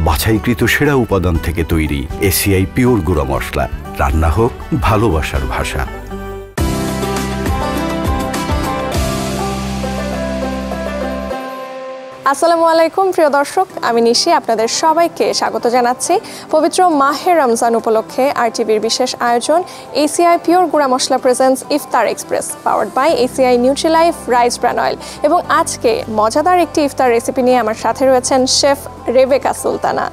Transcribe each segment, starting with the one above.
বাছাইকৃত সেরা উপাদান থেকে তৈরি এসিআই পিওর গুঁড়া মশলা। রান্না হোক ভালোবাসার ভাষা। আসসালামু আলাইকুম প্রিয় দর্শক, আমি নিশি আপনাদের সবাইকে স্বাগত জানাচ্ছি পবিত্র মাহে রমজান উপলক্ষে আরটিভির বিশেষ আয়োজন এসিআই পিওর গুঁড়া মশলা প্রেজেন্স ইফতার express powered by ACI Nutrilife rice bran oil. এবং আজকে মজাদার একটি ইফতার রেসিপি নিয়ে আমার সাথে রয়েছেন শেফ রেবেকা সুলতানা।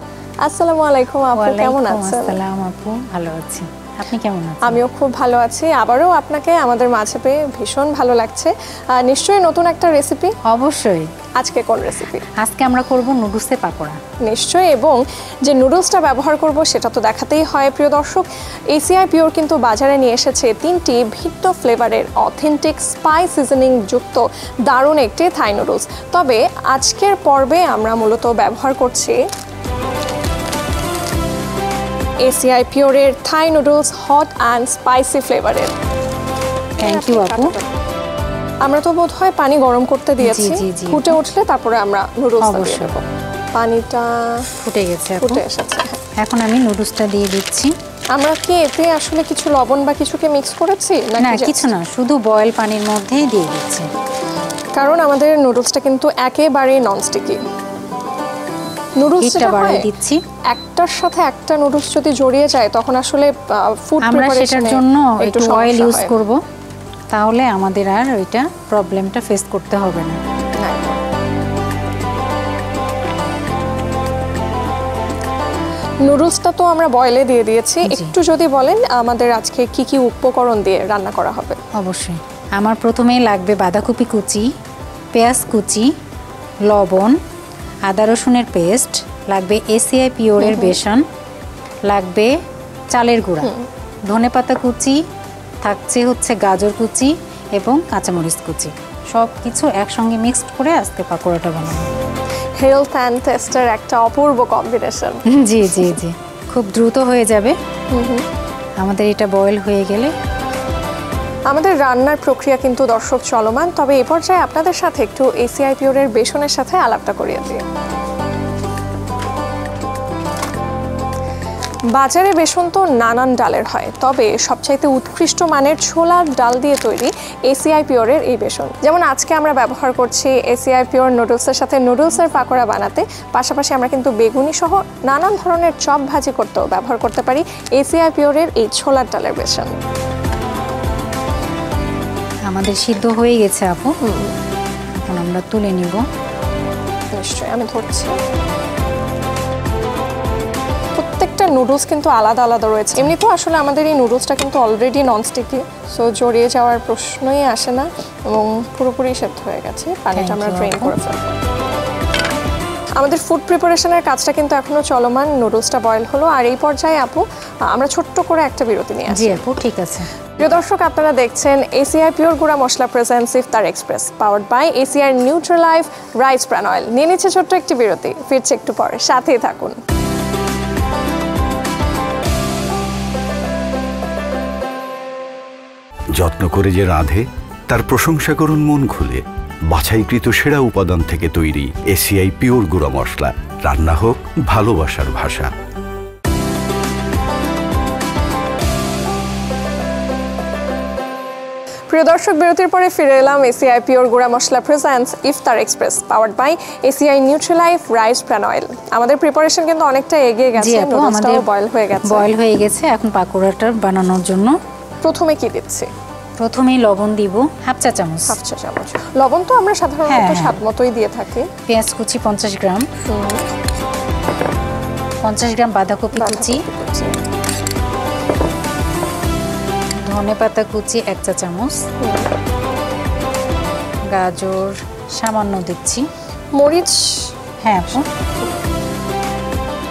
আসসালামু আলাইকুম আপু, কেমন আছেন? আসসালামু আপু, ভালো আছি, আপনি কেমন আছেন? আমিও খুব ভালো আছি। আবারও আপনাকে আমাদের মাঝে পেয়ে ভীষণ ভালো লাগছে। নিশ্চয়ই নতুন একটা রেসিপি? অবশ্যই। আজকে কোন রেসিপি? আজকে আমরা করব নুডলসের পাকোড়া। নিশ্চয়ই, এবং যে নুডলসটা ব্যবহার করব সেটা তো দেখাতেই হয়। প্রিয় দর্শক, এসিআই পিওর কিন্তু বাজারে নিয়ে এসেছে 3টি ভিন্ন ফ্লেভারের অথেন্টিক স্পাইস সিজনিং যুক্ত দারুণ একটি থাই নুডলস। তবে আজকের পর্বে আমরা মূলত ব্যবহার করছি এসিআই পিওরের Thai noodles hot and spicy ফ্লেভারের। থ্যাংক ইউ আপু। আমরা তো বোধহয় পানি গরম করতে দিয়েছি, ফুটে উঠলে তারপরে আমরা নুডলসটা দিয়ে দেব। পানিটা ফুটে গেছে, ফুটে এসেছে। এখন আমি নুডলসটা দিয়ে দিচ্ছি। আমরা কি এতে আসলে কিছু লবণ বা কিছুকে মিক্স করেছি? না, কিছু না, শুধু বয়েল পানির মধ্যেই দিয়ে দিচ্ছি, কারণ আমাদের নুডলসটা কিন্তু একেবারেই ননস্টিকি। নুডলসটা বাড়িয়ে দিচ্ছি, একটার সাথে একটা নুডলস যদি জড়িয়ে যায় তখন আসলে ফুড প্রিপারেশনের জন্য একটু অয়েল ইউজ করব, তাহলে আমাদের আর ওইটা প্রবলেমটা ফেস করতে হবে না। নুডলসটা তো আমরা বয়েলে দিয়ে দিয়েছি, একটু যদি বলেন আমাদের আজকে কি কি উপকরণ দিয়ে রান্না করা হবে? অবশ্যই, আমার প্রথমেই লাগবে বাঁধাকপি কুচি, পেঁয়াজ কুচি, লবণ, আদা রসুনের পেস্ট, লাগবে এসিআই পিওরের বেসন, লাগবে চালের গুঁড়া, ধনেপাতা কুচি, থাকছে হচ্ছে গাজর কুচি এবং কাঁচামরিচ কুচি। সব কিছু একসঙ্গে মিক্সড করে আজকে পাকোড়াটা বানাবো। হেলথ অ্যান্ড টেস্টের একটা অপূর্ব কম্বিনেশন। জি জি জি, খুব দ্রুত হয়ে যাবে আমাদের এটা বয়েল হয়ে গেলে। আমাদের রান্নার প্রক্রিয়া কিন্তু দর্শক চলমান, তবে এই পর্যায়ে আপনাদের সাথে একটু এসিআই পিওরের বেসনের সাথে আলাপটা করিয়ে দিই। বাজারে বেসন তো নানান ডালের হয়, তবে সবচাইতে উৎকৃষ্ট মানের ছোলার ডাল দিয়ে তৈরি এসিআই পিওরের এই বেসন। যেমন আজকে আমরা ব্যবহার করছি এসিআই পিওর নুডলসের সাথে নুডলসের পাকোড়া বানাতে, পাশাপাশি আমরা কিন্তু বেগুনি সহ নানান ধরনের চপ ভাজি করতেও ব্যবহার করতে পারি এসিআই পিওরের এই ছোলার ডালের বেসন। আমাদের সিদ্ধ হয়ে গেছে আপু, এখন আমরা তুলে নিব। নিশ্চয়ই, আমি ধরছি। প্রত্যেকটা নুডলস কিন্তু আলাদা আলাদা রয়েছে। এমনিতেও আসলে আমাদের এই নুডলসটা কিন্তু অলরেডি ননস্টিকি, সো জড়িয়ে যাওয়ার প্রশ্নই আসে না এবং পুরোপুরি সেদ্ধ হয়ে গেছে। পানিটা আমরা ড্রেন করে ফেলব। আমাদের ফুড প্রিপারেশনের কাজটা কিন্তু এখনো চলমান। নুডলসটা বয়েল হলো, আর এই পর্যায়ে আপু আমরা ছোট্ট করে একটা বিরতি নিয়ে আসি। জি আপু, ঠিক আছে। প্রিয় দর্শক, আপনারা দেখছেন এসিআই পিওর গুঁড়া মশলা প্রেজেন্স ইফতার express powered by ACI Nutrilife rice bran oil. নিয়ে নিচ্ছে ছোট্ট একটি বিরতি, ফিরছে একটু পরে, সাথেই থাকুন। যত্ন করে যে রাঁধে তার প্রশংসা করুন মন খুলে। বাছাইকৃত সেরা উপাদান থেকে তৈরি এসিআই পিওর গুঁড়া মশলা। রান্না হোক ভালোবাসার ভাষা। প্রিয় দর্শক, বিরতির পরে ফিরে এলাম এসিআই পিওর গুঁড়া মশলা প্রেজেন্স ইফতার express powered by ACI Nutrilife rice bran oil. আমাদের প্রিপারেশন কিন্তু অনেকটা এগিয়ে গেছে, নুডলসটাও বয়েল হয়ে গেছে। এখন পাকোড়াটা বানানোর জন্য প্রথমে কি দিচ্ছি? প্রথমেই লবণ দিব হাফ চা চামচ। লবণ তো আমরা সাধারণত স্বাদ মতোই দিয়ে থাকি। পেঁয়াজ কুচি 50 গ্রাম, 50 গ্রাম বাঁধাকপি কুচি, ধনেপাতা কুচি 1 চা চামচ, গাজর সামান্য দিচ্ছি, মরিচ আপু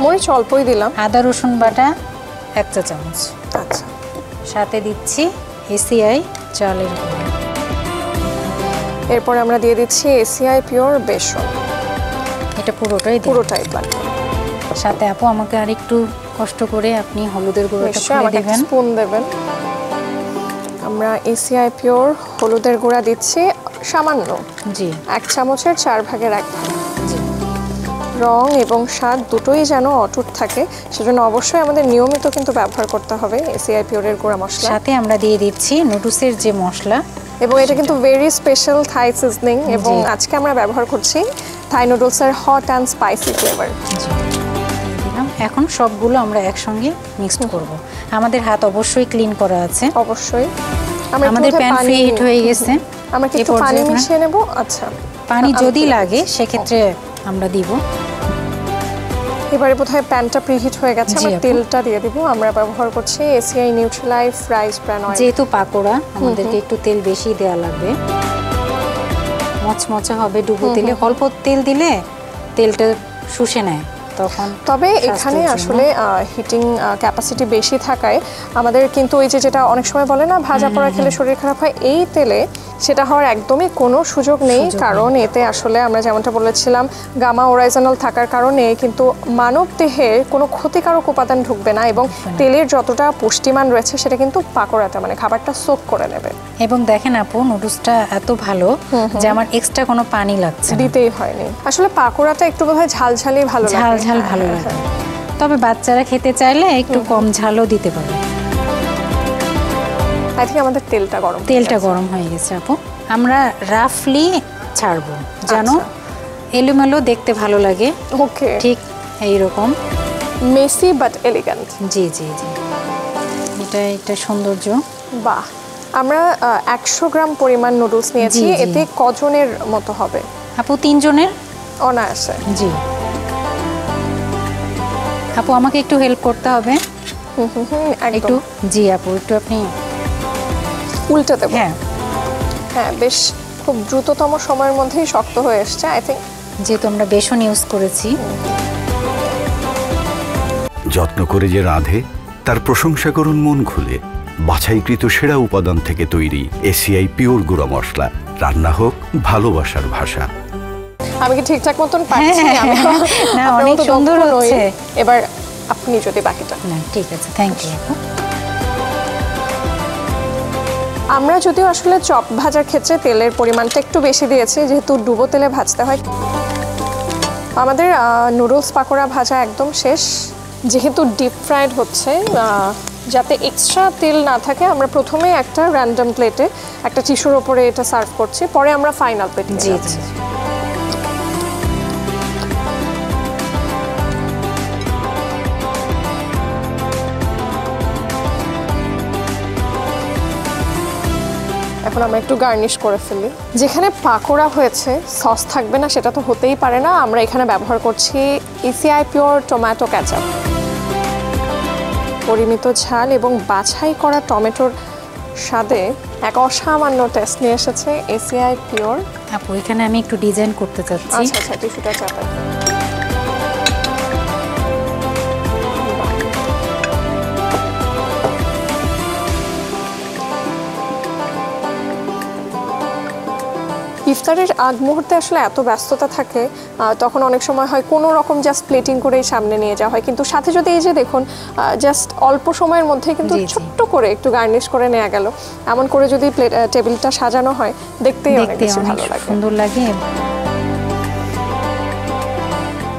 মরিচ অল্পই দিলাম, আদা রসুন বাটা 1 চা চামচ। আচ্ছা, সাথে দিচ্ছি এসিআই চালের গুঁড়া। এরপর আমরা দিয়ে দিচ্ছি এসিআই পিওর বেসন। এটা পুরোটাই বানাবো। সাথে আপু আমাকে আর একটু কষ্ট করে আপনি হলুদের গুঁড়োটা দিয়ে দিবেন। স্পুন দেবেন। আমরা এসিআই পিওর হলুদের গুঁড়া দিচ্ছি সামান্য, 1 চামচের 4 ভাগের 1 ভাগ। রং এবং স্বাদ দুটোই যেন অটুট থাকে, সেজন্য অবশ্যই আমাদের নিয়মিত কিন্তু ব্যবহার করতে হবে এসিআই পিওরের গুঁড়া মশলা। সাথে আমরা দিয়ে দিচ্ছি নুডলসের যে মশলা, এবং এটা কিন্তু ভেরি স্পেশাল থাই সিজনিং, এবং আজকে আমরা ব্যবহার করছি থাই নুডলসের হট অ্যান্ড স্পাইসি ফ্লেভার। এখন সবগুলো আমরা একসঙ্গে মিক্সড করব। আমাদের হাত অবশ্যই ক্লিন করা আছে। অবশ্যই আমাদের প্যান প্রি হিট হয়ে গেছে। আমরা কি একটু পানি মিশিয়ে নেব? আচ্ছা, পানি যদি লাগে সেক্ষেত্রে আমরা দিব। এবারে বোধহয় প্যানটা প্রিহিট হয়ে গেছে, আমরা তেলটা দিয়ে দিব। আমরা ব্যবহার করছি ACI Nutrilife rice bran oil. যেহেতু পাকোড়া আমাদেরকে একটু তেল বেশি দেওয়া লাগবে, মচমচে হবে ডুবো তেলে। অল্প তেল দিলে তেলটা শুষে নেয় তখন। তবে এখানে আসলে হিটিং ক্যাপাসিটি বেশি থাকায় আমাদের কিন্তু ওই যেটা অনেক সময় বলে না ভাজা পোড়া খেলে শরীর খারাপ হয়, এই তেলে সেটা হওয়ার একদমই কোনো সুযোগ নেই। কারণ এতে আসলে আমরা যেমনটা বলেছিলাম গামা ওরাইজনাল থাকার কারণে কিন্তু মানব দেহে কোনো ক্ষতিকারক উপাদান ঢুকবে না, এবং তেলের যতটা পুষ্টিমান রয়েছে সেটা কিন্তু পাকোড়াটা মানে খাবারটা সোক করে নেবে। এবং দেখেন আপু, নুডলসটা এত ভালো যে আমার এক্সট্রা কোনো পানি লাগছে না, দিতেই হয়নি। আসলে পাকোড়াটা একটু বোধহয় ঝালঝালি ভালো লাগে, ঝাল ভালো লাগে। তবে বাচ্চারা খেতে চাইলে একটু কম ঝালও দিতে পারে। আই থিঙ্ক আমাদের তেলটা গরম হয়ে গেছে আপু। আমরা রাফলি ছাড়বো যেন এলোমেলো দেখতে ভালো লাগে। ওকে, ঠিক এইরকম মেসি বাট এলিগ্যান্ট। জি জি জি, এটা সৌন্দর্য। বাহ, আমরা 100 গ্রাম পরিমাণ নুডলস নিয়েছি। এতে কজনের মতো হবে আপু? 3 জনের অনায়াসে। জি আপু, আমাকে একটু হেল্প করতে হবে একটু। জি আপু, একটু আপনি উল্টে দেব। হ্যাঁ হ্যাঁ, বেশ খুব দ্রুততম সময়ের মধ্যেই শক্ত হয়ে এসছে আই থিঙ্ক, যেহেতু আমরা বেসন ইউজ করেছি। যত্ন করে যে রাঁধে তার প্রশংসা করুন মন খুলে। বাছাইকৃত সেরা উপাদান থেকে তৈরি এসিআই পিওর গুঁড়া মশলা। রান্না হোক ভালোবাসার ভাষা। আমি কি ঠিকঠাক মতন পাচ্ছি? না, অনেক সুন্দর হচ্ছে। এবার আপনি যদি বাকিটা। না, ঠিক আছে, থ্যাংক ইউ। আমরা যদিও আসলে চপ ভাজার ক্ষেত্রে তেলের পরিমাণটা একটু বেশি দিয়েছি, যেহেতু ডুবো তেলে ভাজতে হয়। আমাদের নুডলস পাকোড়া ভাজা একদম শেষ। যেহেতু ডিপ ফ্রাইড হচ্ছে, যাতে এক্সট্রা তেল না থাকে, আমরা প্রথমে একটা র্যান্ডম প্লেটে একটা টিস্যুর ওপরে এটা সার্ভ করছি, পরে আমরা ফাইনাল প্লেটে দিচ্ছি। এখন আমরা একটু গার্নিশ করে ফেলি। যেখানে পাকোড়া হয়েছে সস থাকবে না সেটা তো হতেই পারে না। আমরা এখানে ব্যবহার করছি এসিআই পিওর টমেটো কেচাপ। পরিমিত ঝাল এবং বাছাই করা টমেটোর স্বাদে এক অসামান্য টেস্ট নিয়ে এসেছে এসিআই পিওর। আপু, এখানে আমি একটু ডিজাইন করতে চাচ্ছি। আচ্ছা আচ্ছা, টিস্যুটা চাপাই। ইফতারের আগ মুহূর্তে আসলে এত ব্যস্ততা থাকে, তখন অনেক সময় হয় কোনো রকম জাস্ট প্লেটিং করেই সামনে নিয়ে যাওয়া হয়, কিন্তু সাথে যদি এই যে দেখুন জাস্ট অল্প সময়ের মধ্যে কিন্তু ছোট্ট করে একটু গার্নিশ করে নেওয়া গেল, এমন করে যদি টেবিলটা সাজানো হয় দেখতেই অনেক বেশি ভালো লাগে, সুন্দর লাগে।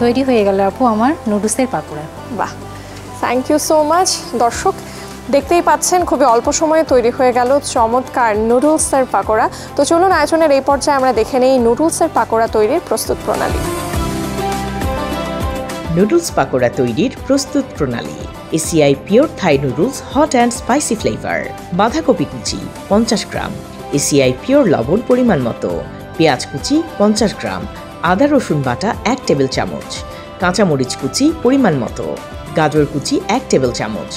তৈরি হয়ে গেল আপু আমার নুডলসের পাকোড়া। বাহ, থ্যাংক ইউ সো মাচ। দর্শক দেখতেই পাচ্ছেন খুবই অল্প সময়ে তৈরি হয়ে গেল চমৎকার নুডলসের পাকোড়া। তো চলুন আয়োজনের এই পর্যায়ে আমরা দেখে নেই নুডলসের পাকোড়া তৈরির প্রস্তুত প্রণালী। নুডলস পাকোড়া তৈরির প্রস্তুত প্রণালী। ACI pure Thai noodles hot and spicy flavour. বাঁধাকপি কুচি 50 গ্রাম, এসিআই পিওর লবণ পরিমাণ মতো, পেঁয়াজ কুচি 50 গ্রাম, আদা রসুন বাটা 1 টেবিল চামচ, কাঁচামরিচ কুচি পরিমাণ মতো, গাজর কুচি 1 টেবিল চামচ,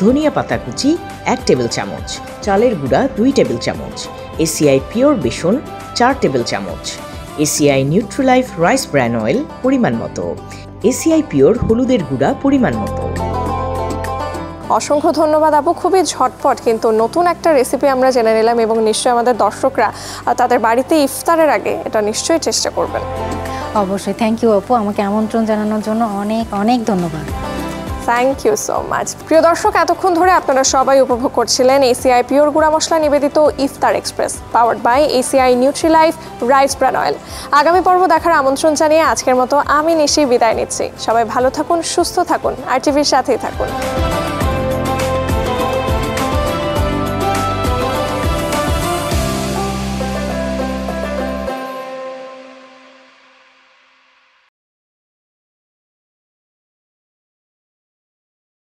ধনিয়া পাতা কুচি 1 টেবিল চামচ, চালের গুঁড়া 2 টেবিল চামচ, এসিআই পিওর বেসন 4 টেবিল চামচ, ACI Nutrilife rice bran oil পরিমাণ মতো, এসিআই পিওর হলুদের গুঁড়া পরিমাণ মতো। অসংখ্য ধন্যবাদ আপু, খুবই ঝটপট কিন্তু নতুন একটা রেসিপি আমরা জেনে নিলাম, এবং নিশ্চয়ই আমাদের দর্শকরা তাদের বাড়িতে ইফতারের আগে এটা নিশ্চয়ই চেষ্টা করবেন। অবশ্যই, থ্যাংক ইউ আপু, আমাকে আমন্ত্রণ জানানোর জন্য অনেক অনেক ধন্যবাদ। Thank you so much. প্রিয় দর্শক, এতক্ষণ ধরে আপনারা সবাই উপভোগ করছিলেন এসিআই পিওর গুঁড়া মশলা নিবেদিত ইফতার express, powered by ACI Nutrilife rice bran oil. আগামী পর্ব দেখার আমন্ত্রণ জানিয়ে আজকের মতো আমি নিশি বিদায় নিচ্ছি। সবাই ভালো থাকুন, সুস্থ থাকুন, আর টিভির সাথেই থাকুন।